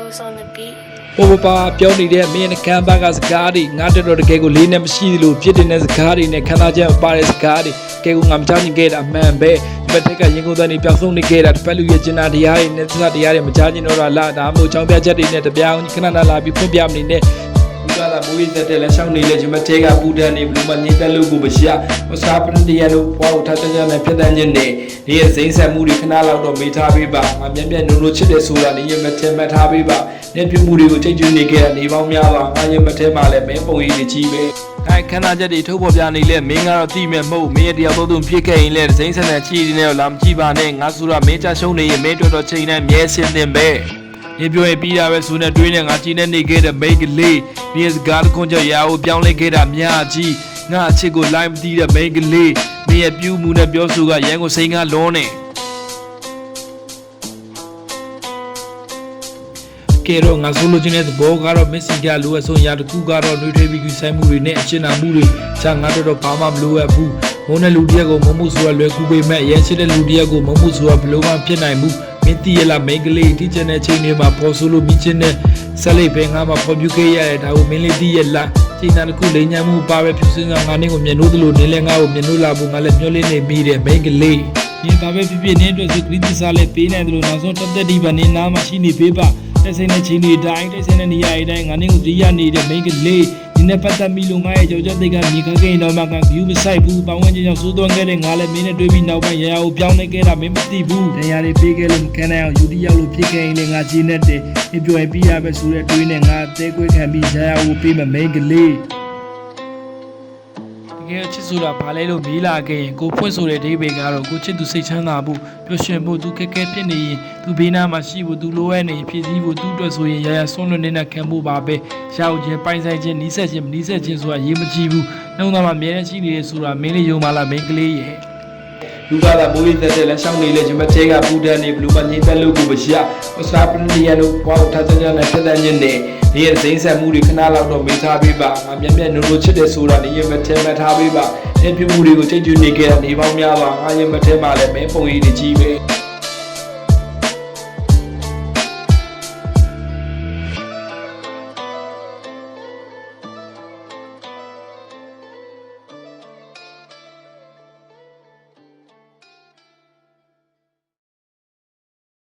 Rose on the beat. ပြောနေတဲ့မင်းနဲ့ကမ်းပါကစကားတွေငါတော်တကယ်ကိုလေးနဲ့မရှိသလိုဖြစ်တဲ့စကားတွေနဲ့ခန္ဓာချက်ပါတဲ့စကားတွေကဲကိုငါမချနိုင်ခဲ့တာအမှန်ပဲဒီဘက်ထက်ကရင်ကုန်တဲ့နေပြောင်းဆုံးနေခဲ့တာတစ်ဖက်လူရဲ့ကျင်နာတရားတွေနဲ့သစ္စာတရားတွေမချကျင်တော့တာလားဒါမှမဟုတ်ချောင်းပြချက်တွေနဲ့တပြောင်းခဏလာပြီးဖွင့်ပြမနေနဲ့ကလာမူရတဲ့လက်ဆောင်နေလေကျွန်မတဲကပူဒန်နေဘလူးမငိမ့်တဲ့လူကိုမရှာမစားပရတရလို့ဘွားကိုထားတဲ့နဲ့ဖြစ်တဲ့ညနေဒီရဲ့စိမ့်ဆက်မှုတွေခဏလောက်တော့မေးထားပေးပါငါမြန်နုံချစ်တဲ့ဆိုတာနေရမထင်မှတ်ထားပေးပါနေပြမှုတွေကိုချိန်ကျူနေခဲ့တဲ့နေပေါင်းများပါငါရမထဲမှာလည်းမင်းပုံရိပ်တွေကြီးပဲခိုင်ခဏချက်တွေထုတ်ပေါ်ပြနေလဲမင်းကတော့တိမဲ့မဟုတ်မင်းရဲ့တရားတော်သူဖြစ်ခဲ့ရင်လည်းစိမ့်ဆက်တဲ့ချီနေတော့လာမကြည့်ပါနဲ့ငါဆိုတာမင်းချရှုံးနေရင်မင်းတော်ချိန်နဲ့မြဲစင်းတင်ပဲရေပြောပြီးတာပဲဆိုနေတွေးနေငါကြည်နေနေခဲ့တဲ့မိတ်ကလေးဒီစကားတခွန်ကြောင့်ရာကိုပြောင်းလဲခဲ့တာများကြီးငါအချစ်ကိုလိုက်မသိတဲ့မိတ်ကလေးမင်းရဲ့ပြူးမှုနဲ့ပြောဆိုကရန်ကိုစိန်ကလွန်းနေကဲတော့ငါဆိုလိုချင်တဲ့သဘောကတော့မက်ဆီကလိုအပ်ဆုံးရာတစ်ခုကတော့နှွေးထွေးပြီးကူဆိုင်မှုတွေနဲ့အရှင်းနာမှုတွေချာငါတော့ဘာမှမလိုအပ်ဘူးမုန်းတဲ့လူတယောက်ကိုမုန်းမှုဆိုတာလွယ်ကူပေမဲ့ရဲချစ်တဲ့လူတယောက်ကိုမုန်းမှုဆိုတာဘယ်လိုမှဖြစ်နိုင်ဘူးမင်းတီးရလားမိန်းကလေးတီးချင်တဲ့ချိန်တွေမှာပေါ်ဆိုလို့မြင်ချင်တဲ့ဆက်လိုက်ပဲငါမှပေါ်ပြခဲ့ရတဲ့ဒါကိုမင်းလေးတီးရလားချိန်သားတစ်ခုလိမ်ညာမှုပါပဲဖြူစင်းကငါနဲ့ကိုမျက်နှာသလိုနင်းလဲငါ့ကိုမျက်နှာလာဖို့ငါလည်းမျောလင်းနေမိတယ်မိန်းကလေးဒီဘာပဲဖြစ်ဖြစ်နင်းအတွက်စကရီးတီစားလဲပေးနေတယ်လို့နောက်ဆုံးတက်တက်ဒီပါနင်းနားမှာရှိနေပေးပါတက်ဆိုင်တဲ့ချိန်တွေတိုင်းတက်ဆိုင်တဲ့နေရာတွေတိုင်းငါနဲ့ကိုတီးရနေတဲ့မိန်းကလေးဒီနေ့ပတ်သက်ပြီးလို့ငါရဲ့ကြောက်ကြတဲ့ကမြေခကိန်းတော့မှက view မဆိုင်ဘူးပေါင်းဝင်ချင်းကြောင့်စိုးသွန်းခဲ့တဲ့ငါလည်းမင်းနဲ့တွေ့ပြီးနောက်ပိုင်းရာကိုပြောင်းနေခဲ့တာမင်းမသိဘူးတရားတွေပေးခဲ့လို့မခံနိုင်အောင်ယူတီရောက်လို့ဖြစ်ခဲ့ရင်လည်းငါခြေနဲ့တည်းအပြော်ပြရပဲဆိုတဲ့တွေးနဲ့ငါအသေးကွဲခံပြီးရာကိုပေးမမိန်းကလေးတကယ်ချစ်ဆိုတာဘာလဲလို့မေးလာခဲ့ရင်ကိုဖွင့်ဆိုတဲ့ဒိဗေကတော့ကိုချစ်သူစိတ်ချမ်းသာဖို့ပျော်ရွှင်ဖို့သူခက်ခဲဖြစ်နေရင်သူဘေးနားမှာရှိဖို့သူလိုအပ်နေဖြည့်ဆည်းဖို့သူ့အတွက်ဆိုရင်ရာဆွန့်လွတ်နေတဲ့ခံဖို့ပါပဲရှားဦးခြင်းပိုင်ဆိုင်ခြင်းနီးစပ်ခြင်းမနီးစပ်ခြင်းဆိုတာရေးမကြည့်ဘူးနှုံးသားမှာအများကြီးရှိနေတယ်ဆိုတာမင်းလေးယုံပါလားမင်းကလေးရဲ့လူကလာမိုးရတဲ့လက်ဆောင်နေလေကျွန်မတဲကပူဒန်နေဘလူးမငိမ့်တဲ့လူကိုမရှာမစားပရတရလို့ဘွားကိုထားတဲ့နဲ့ဖြစ်တဲ့ညနေဒီရဲ့စိမ့်ဆက်မှုတွေခဏလောက်တော့မေးထားပေးပါငါမြန်နုံချစ်တဲ့ဆိုတာနေရမထဲမှတ်ထားပေးပါနေပြမှုတွေကိုချိန်ကျူနေခဲ့တဲ့နေပေါင်းများပါငါရမထဲမှာလည်းမင်းပုံရိပ်တွေကြီးပဲ